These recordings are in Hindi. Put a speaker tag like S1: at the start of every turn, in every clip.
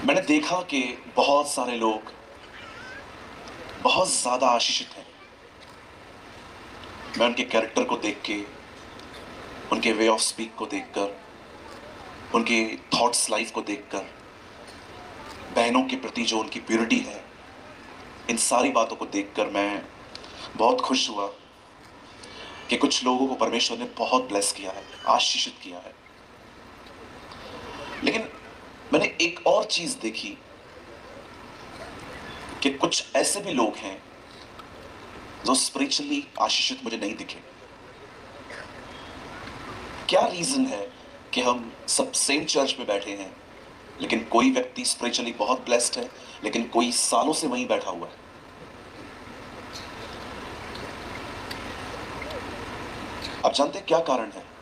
S1: मैंने देखा कि बहुत सारे लोग बहुत ज्यादा आशीषित हैं। मैं उनके कैरेक्टर को देख के, उनके वे ऑफ स्पीक को देखकर, उनके थॉट्स लाइफ को देखकर, बहनों के प्रति जो उनकी प्योरिटी है, इन सारी बातों को देखकर मैं बहुत खुश हुआ कि कुछ लोगों को परमेश्वर ने बहुत ब्लेस किया है, आशीषित किया है। लेकिन मैंने एक और चीज देखी कि कुछ ऐसे भी लोग हैं जो स्पिरिचुअली आशीषित मुझे नहीं दिखे। क्या रीजन है कि हम सब सेम चर्च में बैठे हैं, लेकिन कोई व्यक्ति स्पिरिचुअली बहुत ब्लेस्ड है, लेकिन कोई सालों से वहीं बैठा हुआ है। आप जानते हैं क्या कारण है?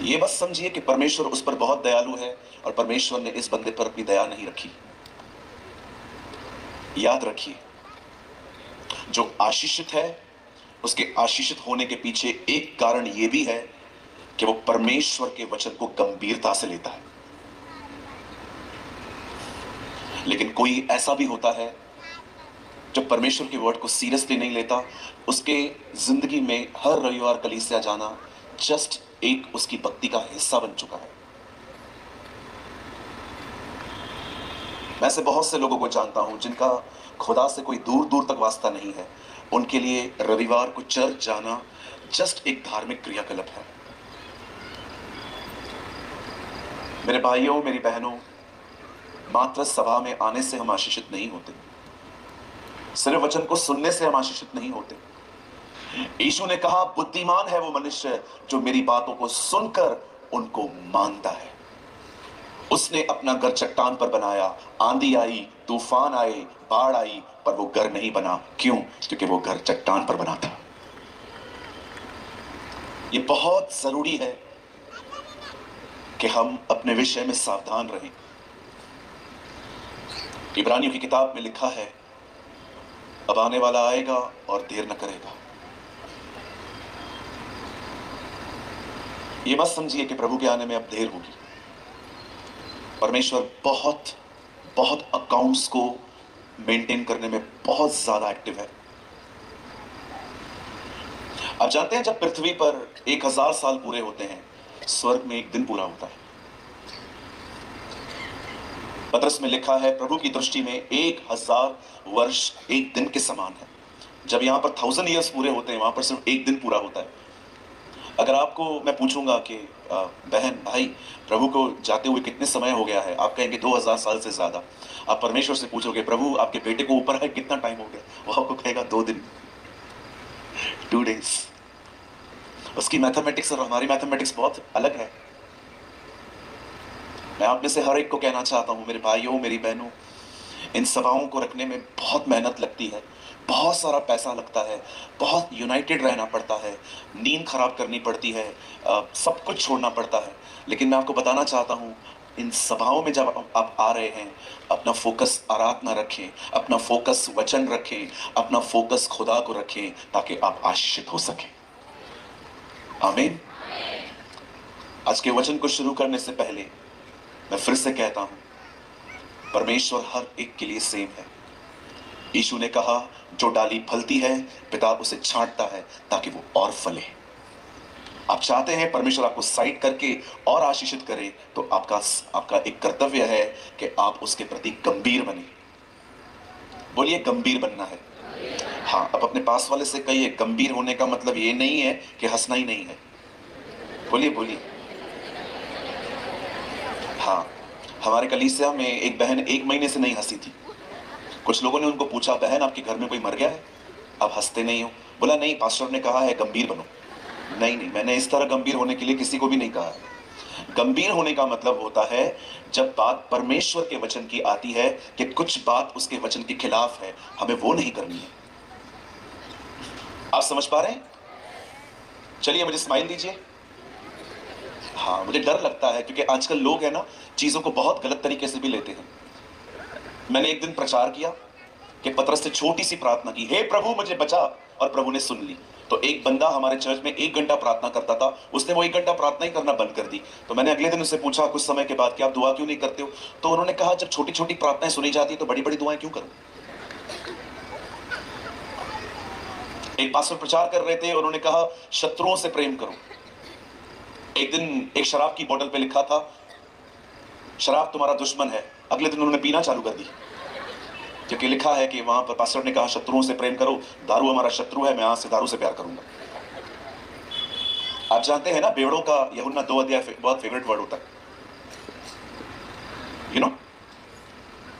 S1: ये बस समझिए कि परमेश्वर उस पर बहुत दयालु है और परमेश्वर ने इस बंदे पर अपनी दया नहीं रखी। याद रखिए, जो आशीषित है उसके आशीषित होने के पीछे एक कारण यह भी है कि वो परमेश्वर के वचन को गंभीरता से लेता है। लेकिन कोई ऐसा भी होता है जो परमेश्वर के वर्ड को सीरियसली नहीं लेता। उसके जिंदगी में हर रविवार कलीसिया जाना जस्ट एक उसकी भक्ति का हिस्सा बन चुका है। मैं ऐसे बहुत से लोगों को जानता हूं जिनका खुदा से कोई दूर दूर तक वास्ता नहीं है। उनके लिए रविवार को चर्च जाना जस्ट एक धार्मिक क्रियाकलाप है। मेरे भाइयों, मेरी बहनों, मात्र सभा में आने से हम आशीषित नहीं होते, सिर्फ वचन को सुनने से हम आशीषित नहीं होते। यीशु ने कहा, बुद्धिमान है वो मनुष्य जो मेरी बातों को सुनकर उनको मानता है। उसने अपना घर चट्टान पर बनाया, आंधी आई, तूफान आए, बाढ़ आई, पर वो घर नहीं बना। क्यों? क्योंकि वो घर चट्टान पर बना था। ये बहुत जरूरी है कि हम अपने विषय में सावधान रहें। इब्रानियों की किताब में लिखा है, अब आने वाला आएगा और देर न करेगा। ये मत समझिए कि प्रभु के आने में अब देर होगी। परमेश्वर बहुत बहुत अकाउंट्स को मेंटेन करने में बहुत ज्यादा एक्टिव है। आप जानते हैं, जब पृथ्वी पर 1000 साल पूरे होते हैं, स्वर्ग में एक दिन पूरा होता है। पत्रस में लिखा है, प्रभु की दृष्टि में 1000 वर्ष एक दिन के समान है। जब यहां पर 1000 ईयर्स पूरे होते हैं, वहां पर सिर्फ एक दिन पूरा होता है। अगर आपको मैं पूछूंगा कि बहन भाई, प्रभु को जाते हुए कितने समय हो गया है, आप कहेंगे 2000 साल से ज्यादा। आप परमेश्वर से पूछोगे, प्रभु आपके बेटे को ऊपर है कितना टाइम हो गया, वो आपको कहेगा 2 दिन, 2 डेज। उसकी मैथमेटिक्स और हमारी मैथमेटिक्स बहुत अलग है। मैं आप में से हर एक को कहना चाहता हूं, मेरे भाइयों, मेरी बहनों, इन सभाओं को रखने में बहुत मेहनत लगती है, बहुत सारा पैसा लगता है, बहुत यूनाइटेड रहना पड़ता है, नींद खराब करनी पड़ती है, सब कुछ छोड़ना पड़ता है। लेकिन मैं आपको बताना चाहता हूं, इन सभाओं में जब आप आ रहे हैं, अपना फोकस आराधना रखें, अपना फोकस वचन रखें, अपना फोकस खुदा को रखें, ताकि आप आशीषित हो सकें। आमीन। आज के वचन को शुरू करने से पहले मैं फिर से कहता हूं, परमेश्वर हर एक के लिए सेम है। यीशु ने कहा, जो डाली फलती है, पिता उसे छांटता है ताकि वो और फले। आप चाहते हैं परमेश्वर आपको साइड करके और आशीषित करे, तो आपका एक कर्तव्य है कि आप उसके प्रति गंभीर बने। बोलिए, गंभीर बनना है। हाँ, अब अपने पास वाले से कहिए, गंभीर होने का मतलब ये नहीं है कि हंसना ही नहीं है। बोलिए बोलिए। हाँ, हमारे कलीसिया में एक बहन 1 महीने से नहीं हंसी थी। कुछ लोगों ने उनको पूछा, बहन आपके घर में कोई मर गया है, आप हंसते नहीं हो? बोला, नहीं, पास्टर ने कहा है गंभीर बनो। नहीं नहीं, मैंने इस तरह गंभीर होने के लिए किसी को भी नहीं कहा है। गंभीर होने का मतलब होता है जब बात परमेश्वर के वचन की आती है कि कुछ बात उसके वचन के खिलाफ है, हमें वो नहीं करनी है। आप समझ पा रहे हैं? चलिए मुझे स्माइल दीजिए। हाँ, मुझे डर लगता है क्योंकि आजकल लोग है ना, चीजों को बहुत गलत तरीके से भी लेते हैं। मैंने एक दिन प्रचार किया कि पतरस ने छोटी सी प्रार्थना की, हे प्रभु मुझे बचा, और प्रभु ने सुन ली। तो एक बंदा हमारे चर्च में 1 घंटा प्रार्थना करता था, उसने वो 1 घंटा प्रार्थना ही करना बंद कर दी। तो मैंने अगले दिन उससे पूछा कुछ समय के बाद कि आप दुआ क्यों नहीं करते हो? तो उन्होंने कहा जब छोटी छोटी प्रार्थनाएं सुनी जाती है तो बड़ी बड़ी दुआएं क्यों करूं? एक पास्टर प्रचार कर रहे थे, उन्होंने कहा शत्रुओं से प्रेम करो। एक दिन एक शराब की बोतल पे लिखा था शराब तुम्हारा दुश्मन है। अगले दिन उन्होंने पीना चालू कर दी, क्योंकि लिखा है कि वहां पर पास्टर ने कहा शत्रुओं से प्रेम करो, दारू हमारा शत्रु है, मैं आज से दारू से प्यार करूंगा। आप जानते हैं ना, बेवड़ों का यूहन्ना 2 अध्याय बहुत फेवरेट वर्ड होता है।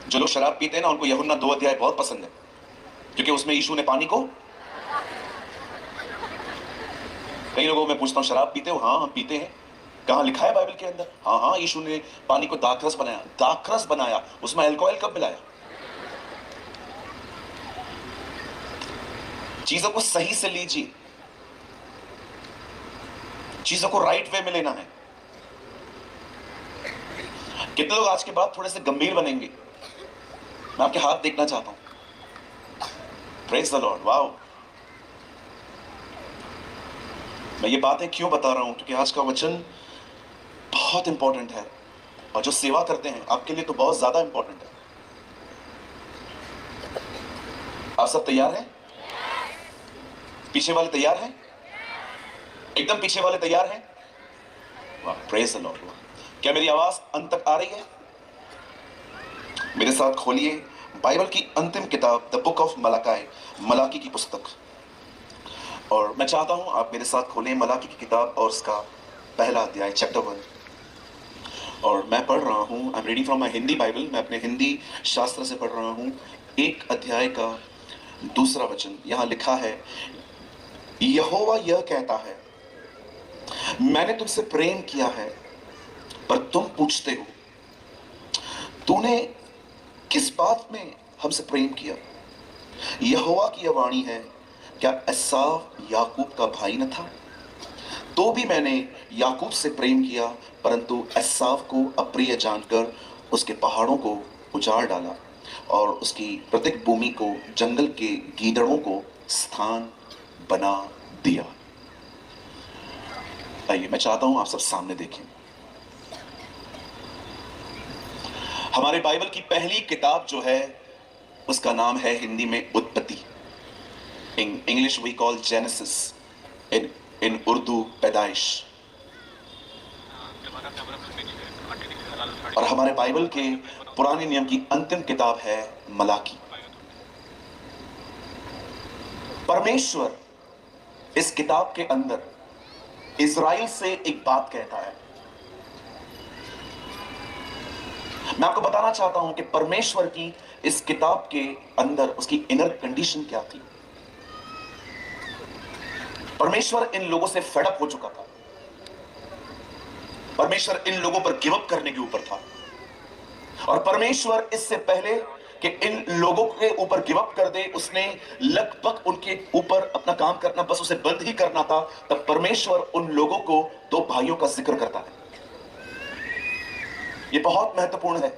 S1: जो लोग शराब पीते हैं ना, उनको यूहन्ना 2 अध्याय बहुत पसंद है, क्योंकि उसमें यीशु ने पानी को, कई लोगों में पूछता हूं शराब पीते हो? हाँ हम पीते हैं। कहां लिखा है बाइबल के अंदर? हाँ हाँ, यीशु ने पानी को दाखरस बनाया। दाखरस बनाया, उसमें अल्कोहल कब मिलाया? चीजों को सही से लीजिए, चीजों को राइट वे में लेना है। कितने लोग आज के बाद थोड़े से गंभीर बनेंगे? मैं आपके हाथ देखना चाहता हूं। Praise the Lord. वाओ, मैं ये बातें क्यों बता रहा हूं? क्योंकि आज का वचन बहुत इंपॉर्टेंट है, और जो सेवा करते हैं आपके लिए तो बहुत ज्यादा इंपॉर्टेंट है। आप सब तैयार हैं? पीछे वाले तैयार हैं? एकदम पीछे वाले तैयार हैं? वाह, प्रेज द लॉर्ड। क्या मेरी आवाज अंत तक आ रही है? मेरे साथ खोलिए बाइबल की अंतिम किताब the book of Malachi, Malachi की पुस्तक। और मैं चाहता हूं आप मेरे साथ खोलें मलाकी की किताब और उसका पहला अध्याय, चैप्टर 1। और मैं पढ़ रहा हूं, I am reading from my Hindi Bible, मैं अपने हिंदी शास्त्र से पढ़ रहा हूं। 1 अध्याय का 2 वचन यहां लिखा है, यहोवा यह कहता है, मैंने तुमसे प्रेम किया है पर तुम पूछते हो तूने किस बात में हमसे प्रेम किया? यहोवा की यह वाणी है, क्या एसाव याकूब का भाई न था? तो भी मैंने याकूब से प्रेम किया, परंतु एसाव को अप्रिय जानकर उसके पहाड़ों को उजाड़ डाला और उसकी प्रत्येक भूमि को जंगल के गीदड़ों को स्थान बना दिया। आइए, मैं चाहता हूं आप सब सामने देखें। हमारे बाइबल की पहली किताब जो है उसका नाम है हिंदी में उत्पत्ति। In English we call genesis, in Urdu पैदाइश। और हमारे बाइबल के पुराने नियम की अंतिम किताब है मलाकी। परमेश्वर इस किताब के अंदर इज़राइल से एक बात कहता है। मैं आपको बताना चाहता हूं कि परमेश्वर की इस किताब के अंदर उसकी इनर कंडीशन क्या थी। परमेश्वर इन लोगों से फेडअप हो चुका था। परमेश्वर इन लोगों पर गिव अप करने के ऊपर था। और परमेश्वर इससे पहले कि इन लोगों के ऊपर गिव अप कर दे, उसने लगभग उनके ऊपर अपना काम करना बस उसे बंद ही करना था, तब परमेश्वर उन लोगों को 2 भाइयों का जिक्र करता है। यह बहुत महत्वपूर्ण है।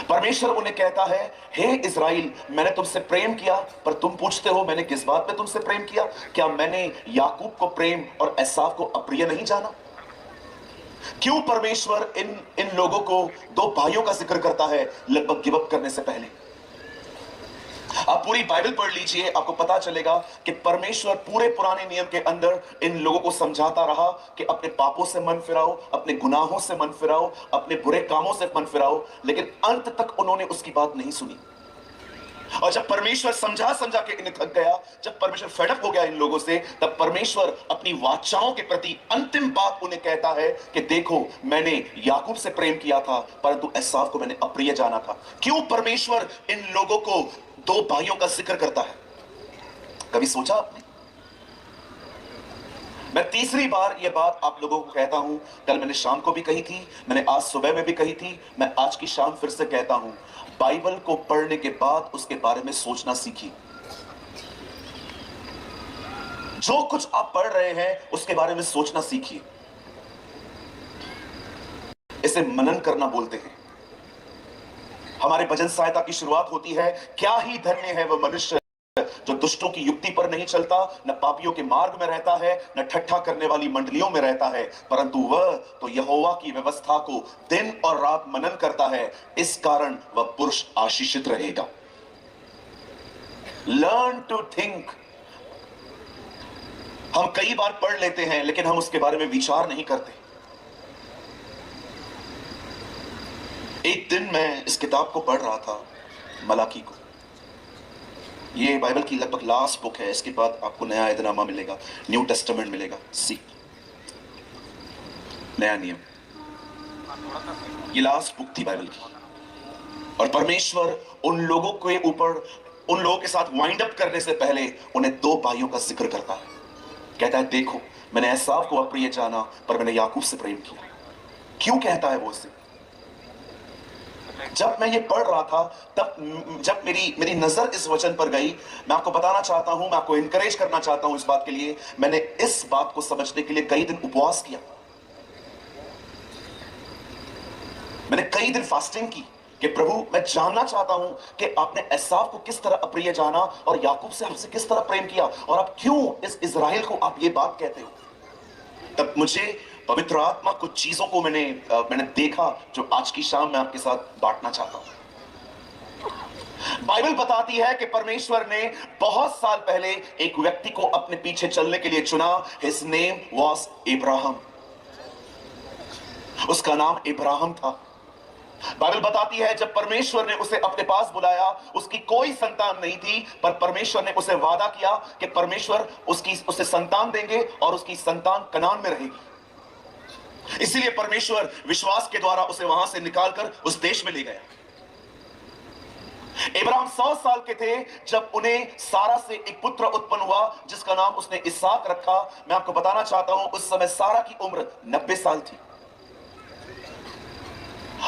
S1: परमेश्वर उन्हें कहता है, हे इज़राइल, मैंने तुमसे प्रेम किया पर तुम पूछते हो मैंने किस बात पे तुमसे प्रेम किया? क्या मैंने याकूब को प्रेम और एसाव को अप्रिय नहीं जाना? क्यों परमेश्वर इन लोगों को 2 भाइयों का जिक्र करता है लगभग गिव अप करने से पहले? आप पूरी बाइबल पढ़ लीजिए, आपको पता चलेगा कि परमेश्वर पूरे पुराने नियम के अंदर इन लोगों को समझाता रहा कि अपने पापों से मन फिराओ, अपने गुनाहों से मन फिराओ, अपने बुरे कामों से मन फिराओ, लेकिन अंत तक उन्होंने उसकी बात नहीं सुनी। और जब परमेश्वर समझा समझा के इन्हें थक गया, जब परमेश्वर फेडअप हो गया इन लोगों से, तब परमेश्वर अपनी वाचाओं के प्रति अंतिम बात उन्हें कहता है कि देखो, मैंने याकूब से प्रेम किया था परंतु एसाव को मैंने अप्रिय जाना था। क्यों परमेश्वर इन लोगों को 2 भाइयों का जिक्र करता है? कभी सोचा आपने? मैं तीसरी बार यह बात आप लोगों को कहता हूं। कल मैंने शाम को भी कही थी, मैंने आज सुबह में भी कही थी, मैं आज की शाम फिर से कहता हूं, बाइबल को पढ़ने के बाद उसके बारे में सोचना सीखिए। जो कुछ आप पढ़ रहे हैं उसके बारे में सोचना सीखिए। इसे मनन करना बोलते हैं। हमारे भजन सहायता की शुरुआत होती है, क्या ही धन्य है वह मनुष्य जो दुष्टों की युक्ति पर नहीं चलता, न पापियों के मार्ग में रहता है, न ठट्ठा करने वाली मंडलियों में रहता है, परंतु वह तो यहोवा की व्यवस्था को दिन और रात मनन करता है, इस कारण वह पुरुष आशीषित रहेगा। Learn to think. हम कई बार पढ़ लेते हैं लेकिन हम उसके बारे में विचार नहीं करते। एक दिन मैं इस किताब को पढ़ रहा था, मलाकी को। ये बाइबल की लगभग लास्ट बुक है, इसके बाद आपको नया ऐदनामा मिलेगा, न्यू टेस्टामेंट मिलेगा, सी नया नियम। ये लास्ट बुक थी बाइबल की, और परमेश्वर उन लोगों के ऊपर, उन लोगों के साथ वाइंड अप करने से पहले उन्हें दो भाइयों का जिक्र करता है। कहता है, देखो मैंने एसाव को अप्रिय जाना पर मैंने याकूब से प्रेम किया। क्यों कहता है वो उसे? जब मैं ये पढ़ रहा था, तब जब मेरी नजर इस वचन पर गई, मैं आपको बताना चाहता हूं, मैं आपको इंकरेज करना चाहता हूं इस बात के लिए, मैंने इस बात को समझने के लिए कई दिन उपवास किया, मैंने कई दिन फास्टिंग की कि प्रभु मैं जानना चाहता हूं कि आपने एसाव को किस तरह अप्रिय जाना और याकूब से हमसे किस तरह प्रेम किया, और आप क्यों इस इज़राइल को आप ये बात कहते हो। तब मुझे पवित्र आत्मा कुछ चीजों को मैंने देखा जो आज की शाम मैं आपके साथ बांटना चाहता हूं। बाइबल बताती है कि परमेश्वर ने बहुत साल पहले एक व्यक्ति को अपने पीछे चलने के लिए चुना। His name was Ibrahim. उसका नाम इब्राहिम था। बाइबल बताती है जब परमेश्वर ने उसे अपने पास बुलाया, उसकी कोई संतान नहीं थी, पर परमेश्वर ने उसे वादा किया कि परमेश्वर उसे संतान देंगे और उसकी संतान कनान में रहेगी। इसीलिए परमेश्वर विश्वास के द्वारा उसे वहां से निकालकर उस देश में ले गया। इब्राहिम 100 साल के थे जब उन्हें सारा से एक पुत्र उत्पन्न हुआ जिसका नाम उसने इसहाक रखा। मैं आपको बताना चाहता हूं उस समय सारा की उम्र 90 साल थी,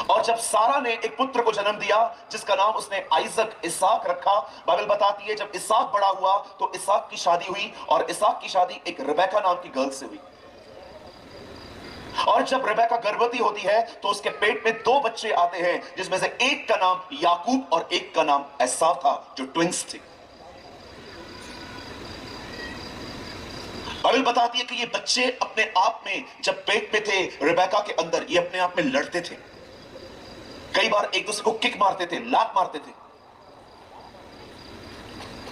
S1: और जब सारा ने एक पुत्र को जन्म दिया जिसका नाम उसने आइजक इसहाक रखा। बाइबल बताती है जब इसहाक बड़ा हुआ तो इसहाक की शादी हुई, और इसहाक की शादी एक रेबेका नाम की गर्ल से हुई। और जब रेबेका गर्भवती होती है तो उसके पेट में 2 बच्चे आते हैं, जिसमें से एक का नाम याकूब और एक का नाम एसाव था, जो ट्विंस थे। बाइबल बताती है कि ये बच्चे अपने आप में जब पेट में थे रेबेका के अंदर, ये अपने आप में लड़ते थे, कई बार एक दूसरे को किक मारते थे, लात मारते थे,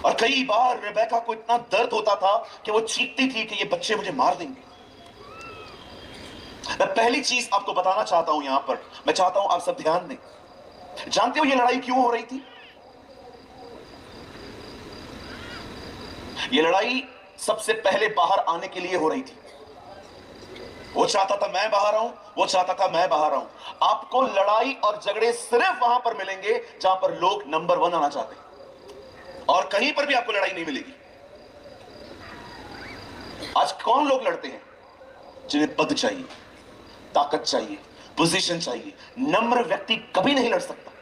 S1: और कई बार रेबेका को इतना दर्द होता था कि वो चीखती थी कि ये बच्चे मुझे मार देंगे। मैं पहली चीज आपको बताना चाहता हूं यहां पर, मैं चाहता हूं आप सब ध्यान दें। जानते हो ये लड़ाई क्यों हो रही थी? ये लड़ाई सबसे पहले बाहर आने के लिए हो रही थी। वो चाहता था मैं बाहर आऊं, वो चाहता था मैं बाहर आऊं। आपको लड़ाई और झगड़े सिर्फ वहां पर मिलेंगे जहां पर लोग नंबर 1 आना चाहते हैं, और कहीं पर भी आपको लड़ाई नहीं मिलेगी। आज कौन लोग लड़ते हैं? जिन्हें पद चाहिए, ताकत चाहिए, पोजीशन चाहिए। नम्र व्यक्ति कभी नहीं लड़ सकता।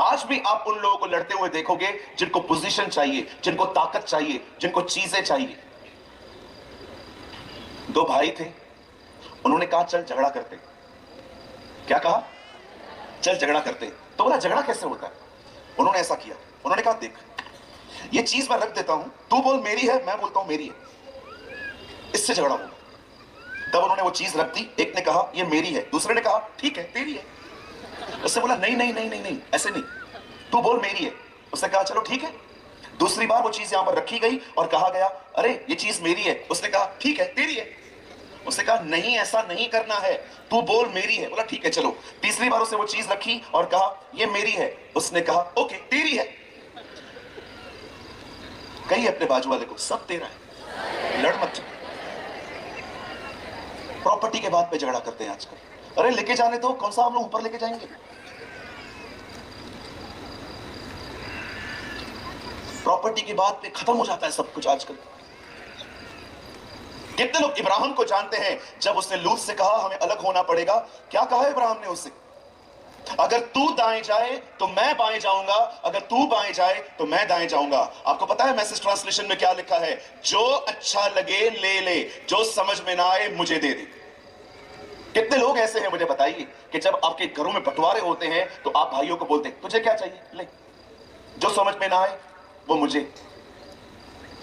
S1: आज भी आप उन लोगों को लड़ते हुए देखोगे जिनको पोजीशन चाहिए, जिनको ताकत चाहिए, जिनको चीजें चाहिए। 2 भाई थे, उन्होंने कहा चल झगड़ा करते। क्या कहा? चल झगड़ा करते। तो बोला झगड़ा कैसे होता है? उन्होंने ऐसा किया, उन्होंने कहा देख ये चीज मैं रख देता हूं, तू बोल मेरी है, मैं बोलता हूं मेरी है, इससे झगड़ा होगा। तब उन्होंने वो चीज रख दी। एक ने कहा ये मेरी है, दूसरे ने कहा ठीक है तेरी है। उसने बोला नहीं नहीं नहीं नहीं नहीं ऐसे नहीं, तू बोल मेरी है। उसने कहा चलो ठीक है। दूसरी बार वो चीज यहां पर रखी गई और कहा गया अरे ये चीज मेरी है। उसने कहा ठीक है तेरी है। उसने कहा नहीं ऐसा नहीं करना है, तू बोल मेरी है। बोला ठीक है चलो। तीसरी बार उसने वो चीज रखी और कहा ये मेरी है। उसने कहा ओके तेरी है। कही अपने बाजू वाले को सब तेरा है, लड़ मत। प्रॉपर्टी के बात पे झगड़ा करते हैं आजकल। अरे लेके जाने दो, कौन सा हम लोग ऊपर लेके जाएंगे? प्रॉपर्टी की बात पे खत्म हो जाता है सब कुछ आजकल। कितने लोग इब्राहिम को जानते हैं जब उसने लूत से कहा हमें अलग होना पड़ेगा? क्या कहा इब्राहिम ने उससे? अगर तू दाएं जाए तो मैं बाएं जाऊंगा, अगर तू बाएं जाए तो मैं दाएं जाऊंगा। आपको पता है मैसेज ट्रांसलेशन में क्या लिखा है? जो अच्छा लगे ले ले, जो समझ में ना आए मुझे दे दे। कितने लोग ऐसे हैं मुझे बताइए कि जब आपके घरों में बंटवारे होते हैं तो आप भाइयों को बोलते हैं तुझे क्या चाहिए, ले, जो समझ में ना आए वो मुझे।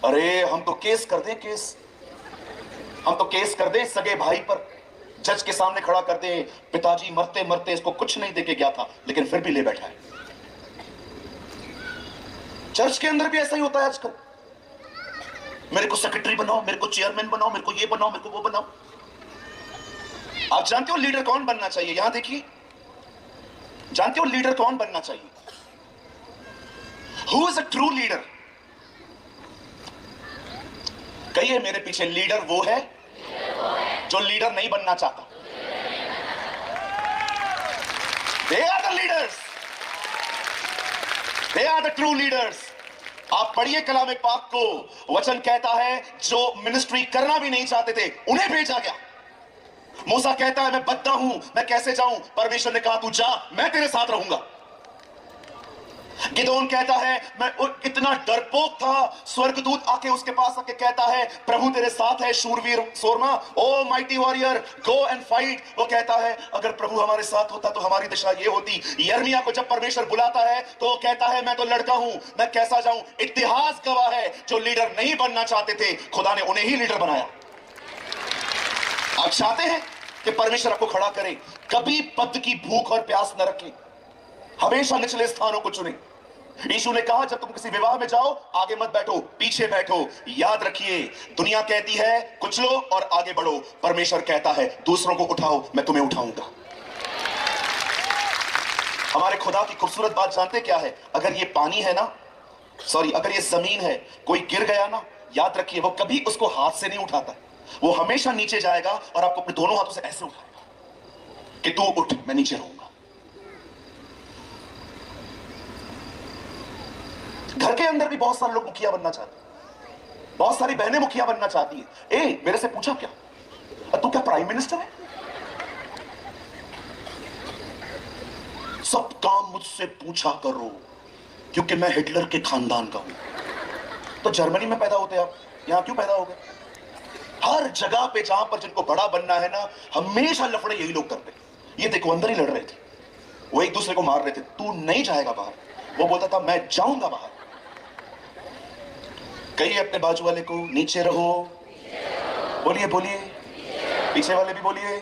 S1: अरे हम तो केस कर दें, केस, हम तो केस कर दें सगे भाई पर, जज के सामने खड़ा कर दें, पिताजी मरते मरते इसको कुछ नहीं देके गया था लेकिन फिर भी ले बैठा है। चर्च के अंदर भी ऐसा ही होता है आजकल, मेरे को सेक्रेटरी बनाओ, मेरे को चेयरमैन बनाओ, मेरे को ये बनाओ, मेरे को वो बनाओ। आप जानते हो लीडर कौन बनना चाहिए? यहां देखिए, जानते हो लीडर कौन बनना चाहिए? Who is a true leader? कहिए मेरे पीछे, लीडर वो है जो लीडर नहीं बनना चाहता। They are the leaders, they are the true leaders. आप पढ़िए कलाम पाक को, वचन कहता है जो मिनिस्ट्री करना भी नहीं चाहते थे उन्हें भेजा गया। मूसा कहता है मैं बद्दा हूं, मैं कैसे जाऊं? परमेश्वर ने कहा तू जा, मैं तेरे साथ रहूंगा। गिदोन कहता है मैं इतना डरपोक था, स्वर्गदूत आके उसके पास आके कहता है प्रभु तेरे साथ है शूरवीर सोरमा, oh mighty warrior, go and fight. वो कहता है अगर प्रभु हमारे साथ होता तो हमारी दिशा ये होती। यिर्मयाह को जब परमेश्वर बुलाता है तो वो कहता है मैं तो लड़का हूं, मैं कैसा जाऊं? इतिहास गवाह है जो लीडर नहीं बनना चाहते थे खुदा ने उन्हें ही लीडर बनाया। आप चाहते हैं कि परमेश्वर आपको खड़ा करे? कभी पद की भूख और प्यास न रखें, हमेशा निचले स्थानों को चुने। यीशु ने कहा जब तुम किसी विवाह में जाओ आगे मत बैठो, पीछे बैठो। याद रखिए, दुनिया कहती है कुछ लो और आगे बढ़ो, परमेश्वर कहता है दूसरों को उठाओ, मैं तुम्हें उठाऊंगा। हमारे खुदा की खूबसूरत बात जानते क्या है? अगर ये पानी है ना, सॉरी, अगर ये जमीन है, कोई गिर गया ना, याद रखिए वो कभी उसको हाथ से नहीं उठाता, वो हमेशा नीचे जाएगा और आपको अपने दोनों हाथों से ऐसे उठाएगा कि तू उठ, मैं नीचे रहूंगा। घर के अंदर भी बहुत सारे लोग मुखिया बनना चाहते हैं, बहुत सारी बहनें मुखिया बनना चाहती है। ए, मेरे से पूछा क्या, तू क्या प्राइम मिनिस्टर है? सब काम मुझसे पूछा करो क्योंकि मैं हिटलर के खानदान का हूं। तो जर्मनी में पैदा होते आप, यहां क्यों पैदा हो गए? हर जगह पे जहां पर जिनको बड़ा बनना है ना, हमेशा लफड़े यही लोग करते। ये देखो अंदर ही लड़ रहे थे, वो एक दूसरे को मार रहे थे। तू नहीं जाएगा बाहर, वो बोलता था मैं जाऊंगा बाहर। कहिए अपने बाजू वाले को नीचे रहो, बोलिए बोलिए, पीछे वाले भी बोलिए,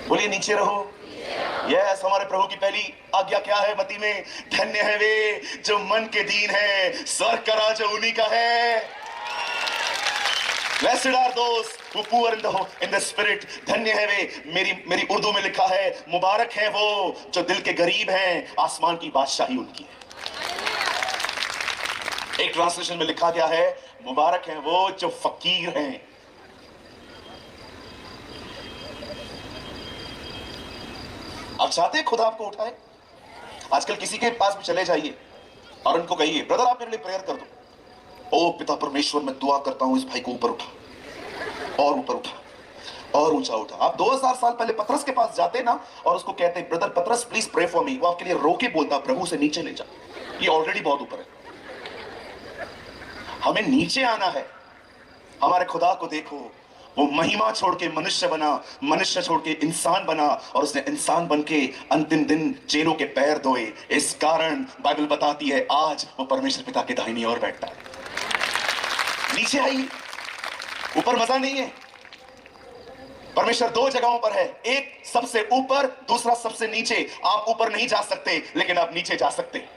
S1: बोलिए नीचे रहो। यस, हमारे प्रभु की पहली आज्ञा क्या है मती में? धन्य है वे जो मन के दीन है, स्वर्ग का राज उन्हीं का है। Blessed are those who poor in the spirit। धन्य है वे, मेरी उर्दू में लिखा है मुबारक है वो जो दिल के गरीब हैं, आसमान की बादशाही उनकी है। एक ट्रांसलेशन में लिखा गया है मुबारक है वो जो फकीर हैं। आप चाहते हैं खुदा आपको उठाए? आजकल किसी के पास भी चले जाइए और उनको कहिए ब्रदर आप मेरे लिए प्रेयर कर दो। ओ पिता परमेश्वर, मैं दुआ करता हूं इस भाई को ऊपर उठा और ऊपर उठा और ऊंचा उठा। आप 2000 साल पहले पतरस के पास जाते ना और उसको कहते ब्रदर पतरस प्लीज प्रे फॉर मी, वो आपके लिए रो के बोलता प्रभु से नीचे ले जा, ये ऑलरेडी बहुत ऊपर है। हमें नीचे आना है। हमारे खुदा को देखो, वो महिमा छोड़ के मनुष्य बना, मनुष्य छोड़ के इंसान बना और उसने इंसान बन के अंतिम दिन चेलों के पैर धोए। इस कारण बाइबल बताती है आज वो परमेश्वर पिता के दाहिनी ओर बैठता है। नीचे आइए, ऊपर मजा नहीं है। परमेश्वर दो जगहों पर है, एक सबसे ऊपर, दूसरा सबसे नीचे। आप ऊपर नहीं जा सकते लेकिन आप नीचे जा सकते।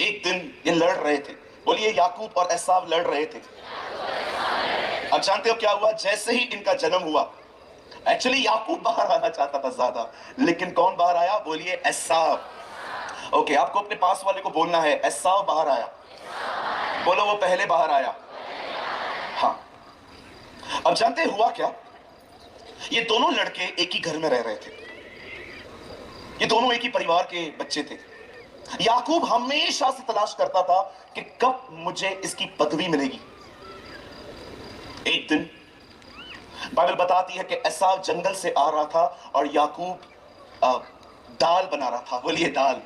S1: एक दिन ये लड़ रहे थे, बोलिए याकूब और एसाव लड़ रहे थे। अब जानते हो क्या हुआ? जैसे ही इनका जन्म हुआ, एक्चुअली याकूब बाहर आना चाहता था ज्यादा, लेकिन कौन बाहर आया? बोलिए एसाव। ओके, आपको अपने पास वाले को बोलना है एसाव बाहर आया। बोलो वो पहले बाहर आया। हाँ, अब जानते हुआ क्या? ये दोनों लड़के एक ही घर में रह रहे थे, ये दोनों एक ही परिवार के बच्चे थे। याकूब हमेशा से तलाश करता था कि कब मुझे इसकी पदवी मिलेगी। एक दिन बाइबल बताती है कि एसाव जंगल से आ रहा था और याकूब दाल बना रहा था। बोलिए दाल।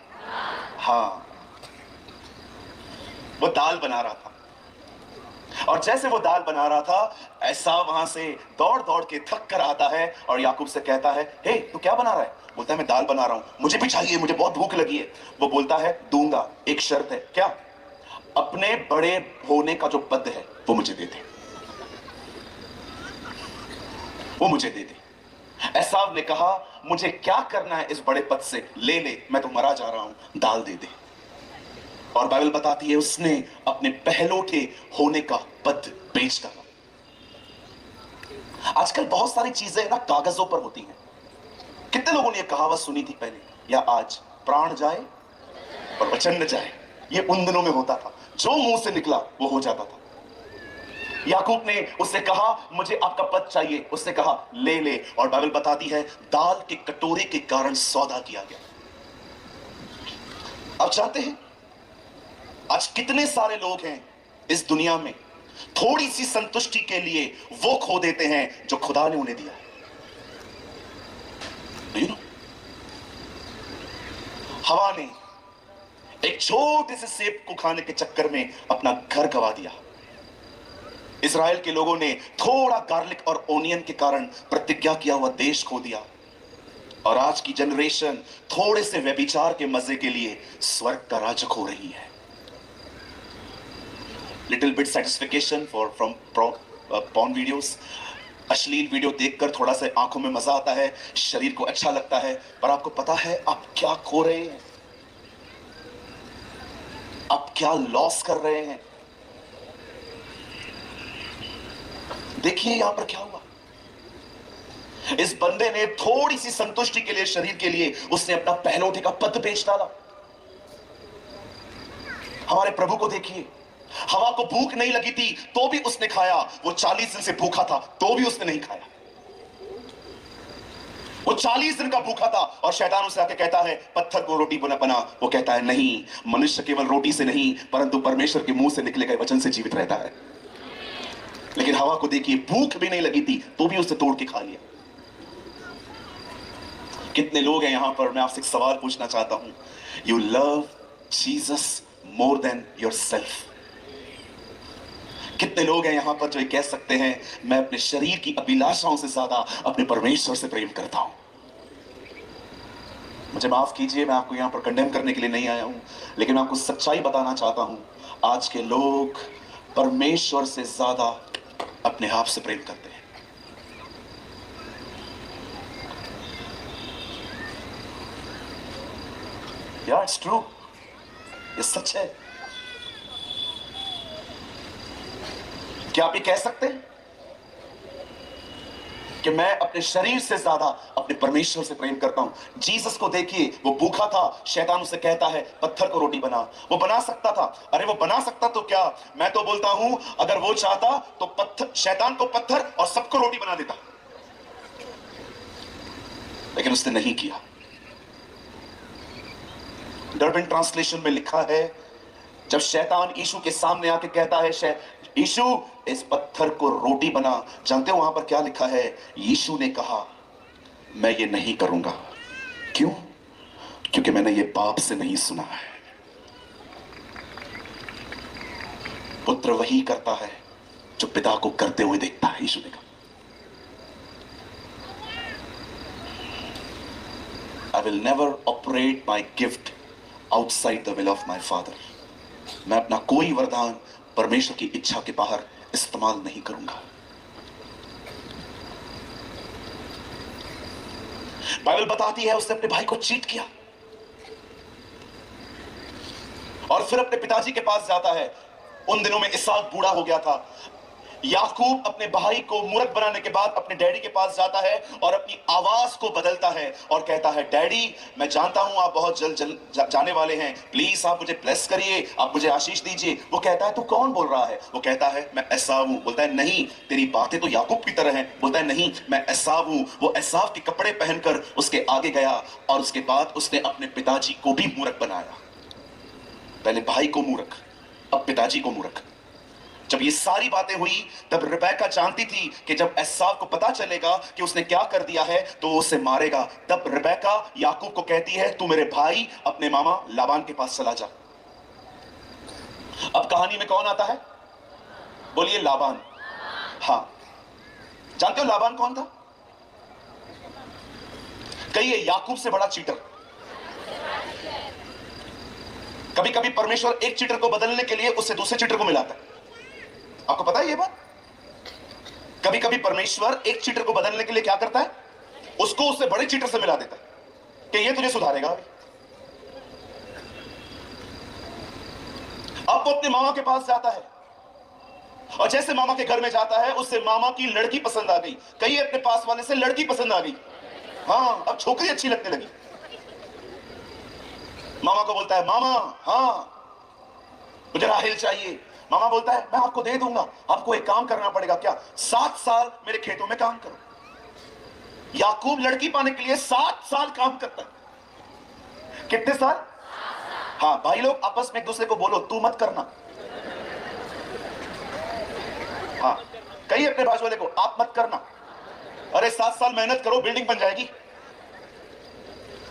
S1: हाँ, वो दाल बना रहा था। और जैसे वो दाल बना रहा था, ऐसा वहां से दौड़ दौड़ के थक कर आता है और याकूब से कहता है, हे तू क्या बना रहा है? बोलता है, मैं दाल बना रहा हूं, मुझे भी चाहिए, मुझे बहुत भूख लगी है। वो बोलता है, दूंगा, एक शर्त है। क्या? अपने बड़े होने का जो पद है वो मुझे दे दे, वो मुझे दे दे। एसाव ने कहा, मुझे क्या करना है इस बड़े पद से, ले ले, मैं तो मरा जा रहा हूं, दाल दे दे। और बाइबल बताती है उसने अपने पहलौठे होने का पद बेच डाला। आजकल बहुत सारी चीजें ना कागजों पर होती हैं। कितने लोगों ने यह कहावत सुनी थी पहले या आज, प्राण जाए और वचन न जाए। ये उन दिनों में होता था, जो मुंह से निकला वो हो जाता था। याकूब ने उससे कहा, मुझे आपका पद चाहिए। उसने कहा, ले ले। और बाइबल बताती है दाल के कटोरे के कारण सौदा किया गया। आप जानते हैं आज कितने सारे लोग हैं इस दुनिया में, थोड़ी सी संतुष्टि के लिए वो खो देते हैं जो खुदा ने उन्हें दिया है। you know? हवा ने एक छोटे से सेब को खाने के चक्कर में अपना घर गवा दिया। इजराइल के लोगों ने थोड़ा गार्लिक और ओनियन के कारण प्रतिज्ञा किया हुआ देश खो दिया। और आज की जनरेशन थोड़े से व्यभिचार के मजे के लिए स्वर्ग का राज खो रही है। Little bit satisfaction from porn videos. अश्लील वीडियो देखकर थोड़ा सा आंखों में मजा आता है, शरीर को अच्छा लगता है, पर आपको पता है आप क्या खो रहे हैं, आप क्या लॉस कर रहे हैं। देखिए यहां पर क्या हुआ। इस बंदे ने थोड़ी सी संतुष्टि के लिए, शरीर के लिए, उसने अपना पहलौठे का पद बेच डाला। हमारे प्रभु को देखिए, हवा को भूख नहीं लगी थी तो भी उसने खाया। वो 40 दिन से भूखा था तो भी उसने नहीं खाया। वो 40 दिन का भूखा था और शैतान उसे आके कहता है, पत्थर को रोटी बना। वो कहता है, नहीं, मनुष्य केवल रोटी से नहीं परंतु परमेश्वर के मुंह से निकले गए वचन से जीवित रहता है। लेकिन हवा को देखिए, भूख भी नहीं लगी थी तो भी उसने तोड़ के खा लिया। कितने लोग हैं यहां पर, मैं आपसे एक सवाल पूछना चाहता हूं, you love Jesus more than yourself. कितने लोग हैं यहां पर जो ये कह सकते हैं, मैं अपने शरीर की अभिलाषाओं से ज्यादा अपने परमेश्वर से प्रेम करता हूं। मुझे माफ कीजिए, मैं आपको यहां पर कंडेम करने के लिए नहीं आया हूं, लेकिन मैं आपको सच्चाई बताना चाहता हूं। आज के लोग परमेश्वर से ज्यादा अपने आप से प्रेम करते हैं। यार इट्स ट्रू, ये सच है। क्या आप ये कह सकते हैं कि मैं अपने शरीर से ज्यादा अपने परमेश्वर से प्रेम करता हूं? जीसस को देखिए, वो भूखा था, शैतान उसे कहता है पत्थर को रोटी बना। वो बना सकता था, अरे वो बना सकता तो क्या, मैं तो बोलता हूं अगर वो चाहता तो पत्थर, शैतान को पत्थर और सबको रोटी बना देता, लेकिन उसने नहीं किया। डर्बन ट्रांसलेशन में लिखा है, जब शैतान यीशु के सामने आके कहता है, यीशु इस पत्थर को रोटी बना, जानते हो वहां पर क्या लिखा है? यीशु ने कहा, मैं ये नहीं करूंगा। क्यों? क्योंकि मैंने ये बाप से नहीं सुना है। पुत्र वही करता है जो पिता को करते हुए देखता है, यीशु ने कहा। I will never operate my gift outside the will of my father. मैं अपना कोई वरदान परमेश्वर की इच्छा के बाहर इस्तेमाल नहीं करूंगा। बाइबल बताती है उसने अपने भाई को चीट किया और फिर अपने पिताजी के पास जाता है। उन दिनों में इसहाक बूढ़ा हो गया था। याकूब अपने भाई को मूर्ख बनाने के बाद अपने डैडी के पास जाता है और अपनी आवाज को बदलता है और कहता है, डैडी मैं जानता हूं आप बहुत जल्द जाने वाले हैं, प्लीज आप मुझे ब्लेस करिए, आप मुझे आशीष दीजिए। वो कहता है, तू कौन बोल रहा है? वो कहता है, मैं एसाव हूं। बोलता है, नहीं, तेरी बातें तो याकूब की तरह हैं। बोलता है, नहीं, मैं एसाव हूं। वो एसाव के कपड़े पहनकर उसके आगे गया और उसके बाद उसने अपने पिताजी को भी मूर्ख बनाया। पहले भाई को मूर्ख, अब पिताजी को मूर्ख। जब ये सारी बातें हुई तब रिबेका जानती थी कि जब एसाव को पता चलेगा कि उसने क्या कर दिया है तो वो उसे मारेगा। तब रिबेका याकूब को कहती है, तू मेरे भाई अपने मामा लाबान के पास चला जा। अब कहानी में कौन आता है? बोलिए लाबान। हाँ, जानते हो लाबान कौन था? कहिए याकूब से बड़ा चीटर। कभी कभी परमेश्वर एक चीटर को बदलने के लिए उससे दूसरे चीटर को मिलाता है। आपको पता है ये बात? कभी कभी परमेश्वर एक चीटर को बदलने के लिए क्या करता है? उसको उससे बड़े चीटर से मिला देता है कि ये तुझे सुधारेगा। अब वो अपने मामा के पास जाता है और जैसे मामा के घर में जाता है उससे मामा की लड़की पसंद आ गई। कहीं अपने पास वाले से लड़की पसंद आ गई। हाँ, अब छोकरी अच्छी लगने लगी। मामा को बोलता है, मामा हाँ मुझे राहेल चाहिए। मामा बोलता है मैं आपको दे दूंगा, आपको एक काम करना पड़ेगा। क्या? 7 साल मेरे खेतों में काम करो। याकूब लड़की पाने के लिए 7 साल काम करता है। कितने साल? हाँ भाई लोग आपस में एक दूसरे को बोलो, तू मत करना। हाँ, कहिए अपने बाजू वाले को, आप मत करना। अरे 7 साल मेहनत करो, बिल्डिंग बन जाएगी।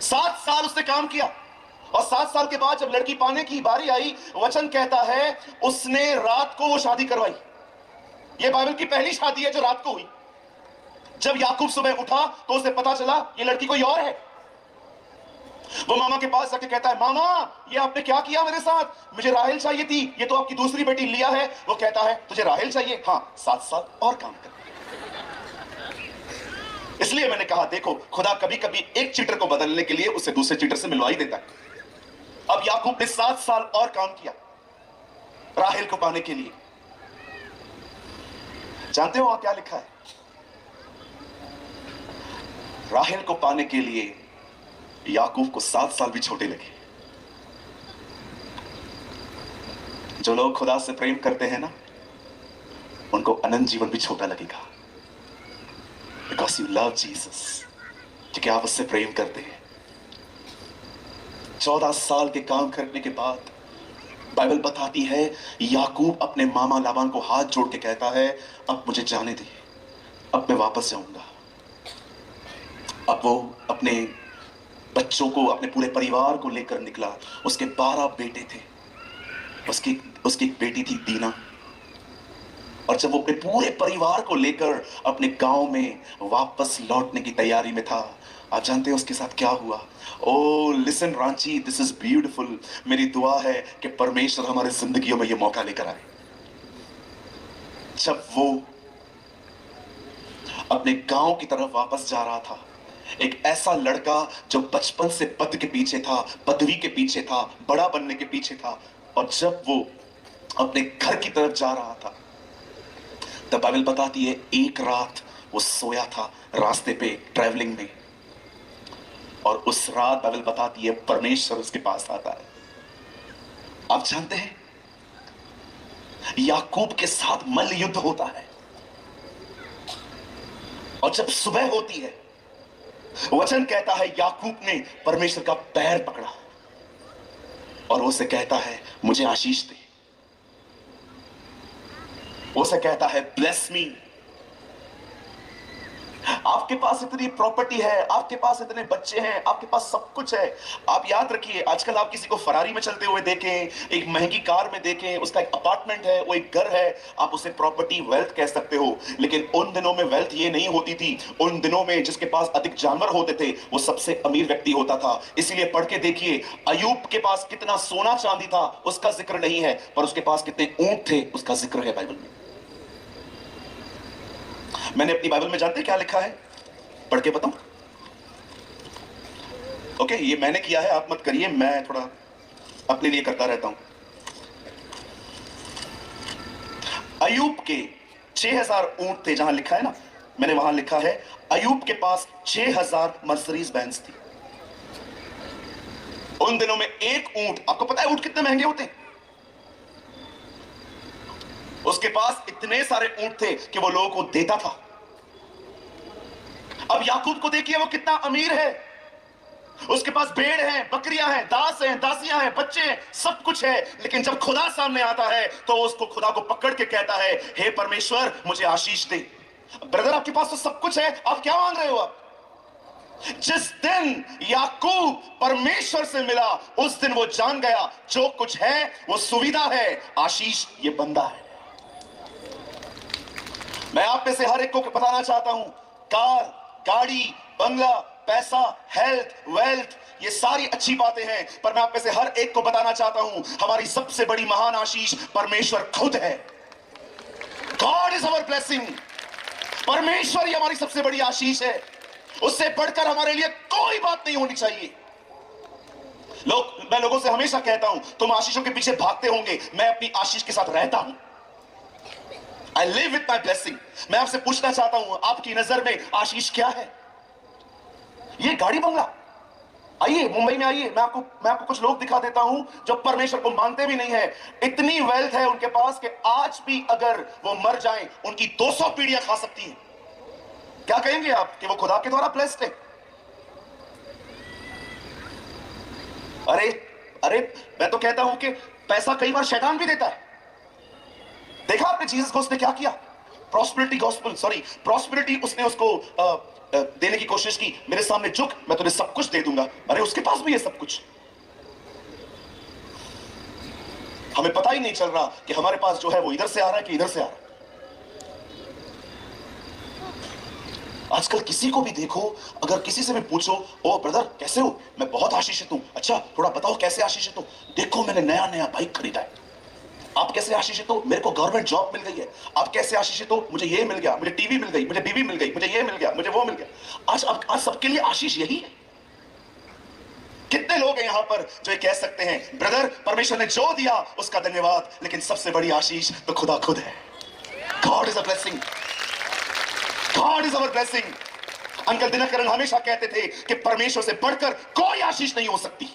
S1: 7 साल उसने काम किया और 7 साल के बाद जब लड़की पाने की बारी आई, वचन कहता है उसने रात को वो शादी करवाई। ये बाइबल की पहली शादी है जो रात को हुई। जब याकूब सुबह उठा तो उसे पता चला ये लड़की कोई और है। वो मामा के पास जाके कहता है, मामा ये आपने क्या किया मेरे साथ? मुझे राहेल चाहिए थी, ये तो आपकी दूसरी बेटी लिया है। वो कहता है तुझे राहेल चाहिए? हाँ, 7 साल और काम कर। इसलिए मैंने कहा देखो, खुदा कभी कभी एक चीटर को बदलने के लिए उसे दूसरे चीटर से मिलवा ही देता है। अब याकूब ने 7 साल और काम किया राहेल को पाने के लिए। जानते हो वहां क्या लिखा है? राहेल को पाने के लिए याकूब को 7 साल भी छोटे लगे। जो लोग खुदा से प्रेम करते हैं ना, उनको अनंत जीवन भी छोटा लगेगा। बिकॉज यू लव जीसस, क्योंकि आप उससे प्रेम करते हैं। 14 साल के काम करने के बाद बाइबल बताती है याकूब अपने मामा लाबान को हाथ जोड़ के कहता है, अब मुझे जाने दे, अब मैं वापस जाऊंगा। अब वो अपने बच्चों को, अपने पूरे परिवार को लेकर निकला। उसके 12 बेटे थे, उसकी एक बेटी थी दीना। और जब वो अपने पूरे परिवार को लेकर अपने गांव में वापस लौटने की तैयारी में था, आप जानते हैं उसके साथ क्या हुआ? Oh listen Ranchi, this is beautiful. मेरी दुआ है कि परमेश्वर हमारे जिंदगियों में ये मौका लेकर आए। जब वो अपने गांव की तरफ वापस जा रहा था, एक ऐसा लड़का जो बचपन से पद के पीछे था, पदवी के पीछे था, बड़ा बनने के पीछे था, और जब वो अपने घर की तरफ जा रहा था, तब बाइबल बताती है एक रात वो सोया था रास्ते पे ट्रैवलिंग में, और उस रात बाइबल बताती है परमेश्वर उसके पास आता है। आप जानते हैं याकूब के साथ मल्ल युद्ध होता है, और जब सुबह होती है, वचन कहता है याकूब ने परमेश्वर का पैर पकड़ा और उसे कहता है मुझे आशीष दे। उसे कहता है ब्लेस मी। आपके पास इतनी प्रॉपर्टी है, आपके पास इतने बच्चे हैं, आपके पास सब कुछ है। आप याद रखिए, आजकल आप किसी को फरारी में चलते हुए देखें, एक महंगी कार में देखें, उसका एक अपार्टमेंट है, वो एक घर है, आप उसे प्रॉपर्टी, वेल्थ कह सकते हो। लेकिन उन दिनों में वेल्थ ये नहीं होती थी। उन दिनों में जिसके पास अधिक जानवर होते थे वो सबसे अमीर व्यक्ति होता था। इसीलिए पढ़ के देखिए, अयूब के पास कितना सोना चांदी था उसका जिक्र नहीं है, पर उसके पास कितने ऊंट थे उसका जिक्र है बाइबल में। मैंने अपनी बाइबल में जानते क्या लिखा है? पढ़ के बताऊं? ओके, ये मैंने किया है, आप मत करिए, मैं थोड़ा अपने लिए करता रहता हूं। अयूब के 6000 ऊंट थे, जहां लिखा है ना, मैंने वहां लिखा है अयूब के पास 6000 मर्सरीज बेंज थी। उन दिनों में एक ऊंट, आपको पता है ऊंट कितने महंगे होते हैं? उसके पास इतने सारे ऊंट थे कि वो लोगों को देता था। अब याकूब को देखिए, वो कितना अमीर है। उसके पास भेड़ हैं, बकरियां हैं, दास हैं, दासियां हैं, बच्चे हैं, सब कुछ है। लेकिन जब खुदा सामने आता है तो उसको, खुदा को पकड़ के कहता है, हे परमेश्वर मुझे आशीष दे। ब्रदर आपके पास तो सब कुछ है, आप क्या मांग रहे हो? आप जिस दिन याकूब परमेश्वर से मिला, उस दिन वो जान गया जो कुछ है वो सुविधा है, आशीष ये बंदा है। मैं आप में से हर एक को बताना चाहता हूं, कार, गाड़ी, बंगला, पैसा, हेल्थ, वेल्थ, ये सारी अच्छी बातें हैं, पर मैं आप में से हर एक को बताना चाहता हूं, हमारी सबसे बड़ी महान आशीष परमेश्वर खुद है। God is our blessing. परमेश्वर ही हमारी सबसे बड़ी आशीष है। उससे बढ़कर हमारे लिए कोई बात नहीं होनी चाहिए। मैं लोगों से हमेशा कहता हूं, तुम आशीषों के पीछे भागते होंगे, मैं अपनी आशीष के साथ रहता हूं। I live with my blessing। मैं आपसे पूछना चाहता हूं, आपकी नजर में आशीष क्या है? ये गाड़ी बंगला? आइए मुंबई में आइए, मैं आपको कुछ लोग दिखा देता हूं जो परमेश्वर को मानते भी नहीं है। इतनी वेल्थ है उनके पास कि आज भी अगर वो मर जाएं, उनकी 200 पीढ़ियां खा सकती हैं। क्या कहेंगे आप कि वो खुदा के द्वारा ब्लेस्ड है? अरे मैं तो कहता हूं कि पैसा कई बार शैतान भी देता है। देखा आपने जीसस को उसने क्या किया? प्रॉस्पेरिटी उसने उसको देने की कोशिश की। मेरे सामने झुक, मैं तुझे सब कुछ दे दूंगा। अरे उसके पास भी है सब कुछ। हमें पता ही नहीं चल रहा कि हमारे पास जो है वो इधर से आ रहा है कि इधर से आ रहा है। आजकल किसी को भी देखो, अगर किसी से भी पूछो, ओ ब्रदर कैसे हो, मैं बहुत आशीषित हूं। अच्छा थोड़ा बताओ कैसे आशीषित हो? देखो मैंने नया बाइक खरीदा है। आप कैसे आशीषित हो? मेरे को गवर्नमेंट जॉब मिल गई है। आप कैसे आशीषित हो? मुझे ये मिल गया, मुझे टीवी मिल गई, मुझे बीवी मिल गई, मुझे ये मिल गया, मुझे वो मिल गया। आज सबके लिए आशीष यही है। कितने लोग हैं यहां पर जो ये कह सकते हैं, ब्रदर परमेश्वर ने जो दिया उसका धन्यवाद, लेकिन सबसे बड़ी आशीष तो खुदा खुद है। God is a blessing. God is our blessing. Uncle Dinakaran हमेशा कहते थे कि परमेश्वर से बढ़कर कोई आशीष नहीं हो सकती।